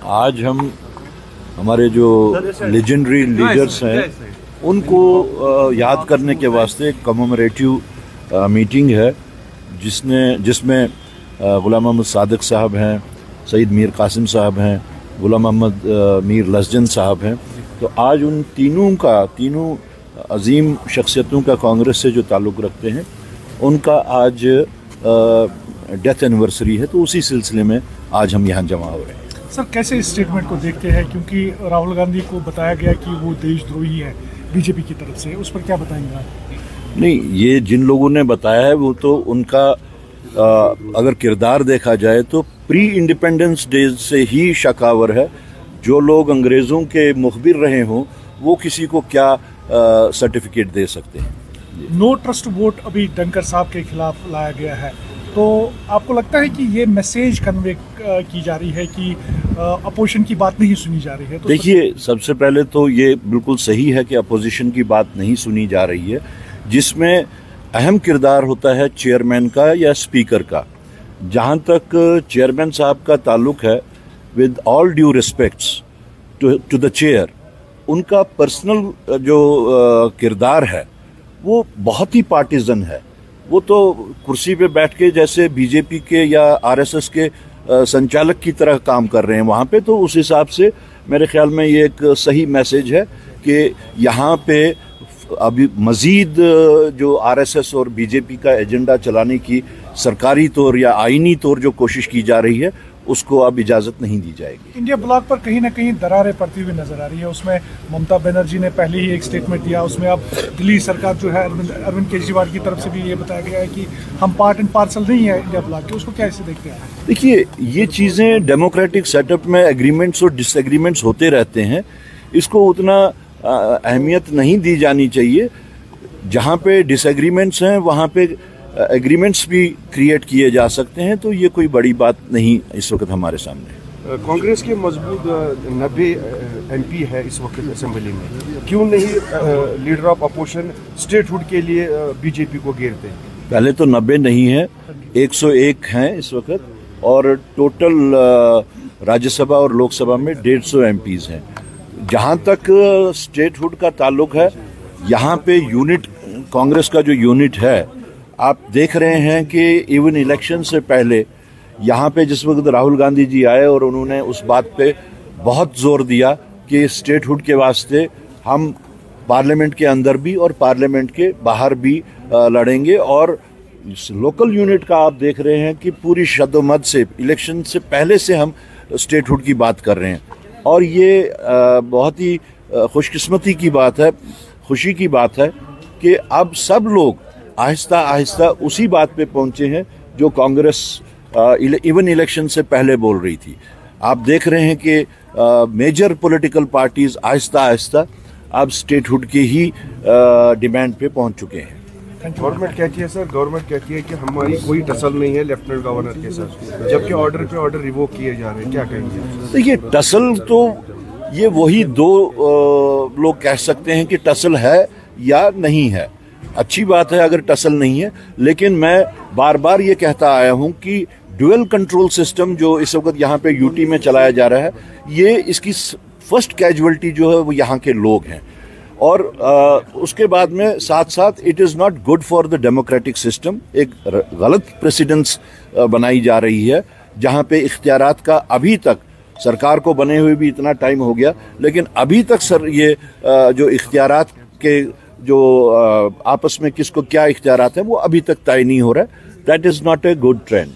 आज हम हमारे जो लेजेंडरी लीडर्स हैं उनको याद करने के वास्ते एक कमेमोरेटिव मीटिंग है जिसमें गुलाम मोहम्मद सादिक साहब हैं, सईद मीर कासिम साहब हैं, गुलाम मोहम्मद मीर लसजन साहब हैं। तो आज उन तीनों अजीम शख्सियतों का कांग्रेस से जो ताल्लुक़ रखते हैं उनका आज डेथ एनिवर्सरी है, तो उसी सिलसिले में आज हम यहाँ जमा हो रहे हैं। सर, कैसे इस स्टेटमेंट को देखते हैं, क्योंकि राहुल गांधी को बताया गया कि वो देशद्रोही है बीजेपी की तरफ से, उस पर क्या बताएंगे आप? नहीं, ये जिन लोगों ने बताया है वो तो उनका अगर किरदार देखा जाए तो प्री इंडिपेंडेंस डे से ही शकावर है। जो लोग अंग्रेज़ों के मुखबिर रहे हों वो किसी को क्या सर्टिफिकेट दे सकते हैं। नो ट्रस्ट वोट अभी डंकर साहब के खिलाफ लाया गया है, तो आपको लगता है कि ये मैसेज कन्वे की जा रही है कि अपोजिशन की बात नहीं सुनी जा रही है? तो देखिए, सबसे पहले तो ये बिल्कुल सही है कि अपोजिशन की बात नहीं सुनी जा रही है, जिसमें अहम किरदार होता है चेयरमैन का या स्पीकर का। जहाँ तक चेयरमैन साहब का ताल्लुक है, with all due respects to the chair, उनका पर्सनल जो किरदार है वो बहुत ही पार्टिजन है। वो तो कुर्सी पे बैठ के जैसे बीजेपी के या आरएसएस के संचालक की तरह काम कर रहे हैं वहाँ पे। तो उस हिसाब से मेरे ख्याल में ये एक सही मैसेज है कि यहाँ पे अभी मज़ीद जो आरएसएस और बीजेपी का एजेंडा चलाने की सरकारी तौर या आईनी तौर जो कोशिश की जा रही है उसको अब इजाज़त नहीं दी जाएगी। इंडिया ब्लॉक पर कहीं ना कहीं दरारें पड़ती हुई नजर आ रही है। उसमें ममता बनर्जी ने पहले ही एक स्टेटमेंट दिया, उसमें अब दिल्ली सरकार जो है अरविंद केजरीवाल की तरफ से भी ये बताया गया है कि हम पार्ट एंड पार्सल नहीं है इंडिया ब्लॉक के। उसको कैसे देखते हैं? देखिए, ये चीज़ें डेमोक्रेटिक सेटअप में एग्रीमेंट्स और डिसएग्रीमेंट्स होते रहते हैं, इसको उतना अहमियत नहीं दी जानी चाहिए। जहाँ पे डिसएग्रीमेंट्स हैं वहाँ पे एग्रीमेंट्स भी क्रिएट किए जा सकते हैं, तो ये कोई बड़ी बात नहीं इस वक्त हमारे सामने। कांग्रेस के मजबूत 90 MP है इस वक्त असेंबली में, क्यों नहीं लीडर ऑफ अपोजिशन स्टेटहुड के लिए बीजेपी को घेरते हैं? पहले तो 90 नहीं है, 101 हैं इस वक्त, और टोटल राज्यसभा और लोकसभा में 150 MPs हैं। जहाँ तक स्टेटहुड का ताल्लुक है, यहाँ पे यूनिट, कांग्रेस का जो यूनिट है, आप देख रहे हैं कि इवन इलेक्शन से पहले यहाँ पे जिस वक्त राहुल गांधी जी आए और उन्होंने उस बात पे बहुत जोर दिया कि स्टेटहुड के वास्ते हम पार्लियामेंट के अंदर भी और पार्लियामेंट के बाहर भी लड़ेंगे। और लोकल यूनिट का आप देख रहे हैं कि पूरी शद्दोमद से इलेक्शन से पहले से हम स्टेटहुड की बात कर रहे हैं, और ये बहुत ही खुशकिस्मती की बात है, खुशी की बात है कि अब सब लोग आहिस्ता आहिस्ता उसी बात पे पहुंचे हैं जो कांग्रेस इवन इलेक्शन से पहले बोल रही थी। आप देख रहे हैं कि major political parties Aahista Aahista अब स्टेटहुड के ही डिमांड पे पहुंच चुके हैं। गवर्नमेंट कहती है सर, गवर्नमेंट कहती है कि हमारी कोई टसल नहीं है लेफ्टिनेंट गवर्नर के साथ, जबकि ऑर्डर पे ऑर्डर रिवोक किए जा रहे हैं, क्या कहेंगे? देखिए, टसल तो ये वही दो लोग कह सकते हैं कि टसल है या नहीं है। अच्छी बात है अगर टसल नहीं है, लेकिन मैं बार बार ये कहता आया हूं कि ड्यूअल कंट्रोल सिस्टम जो इस वक्त यहाँ पे यूटी में चलाया जा रहा है, ये इसकी फर्स्ट कैजुअलिटी जो है वो यहाँ के लोग हैं। और उसके बाद में साथ साथ it is not good for the democratic system. एक गलत प्रेसिडेंस बनाई जा रही है जहाँ पे इख्तियारात का अभी तक सरकार को बने हुए भी इतना टाइम हो गया, लेकिन अभी तक सर ये जो इख्तियारात के जो आपस में किसको क्या इख्तियारात हैं वो अभी तक तय नहीं हो रहा है। That is not a good trend.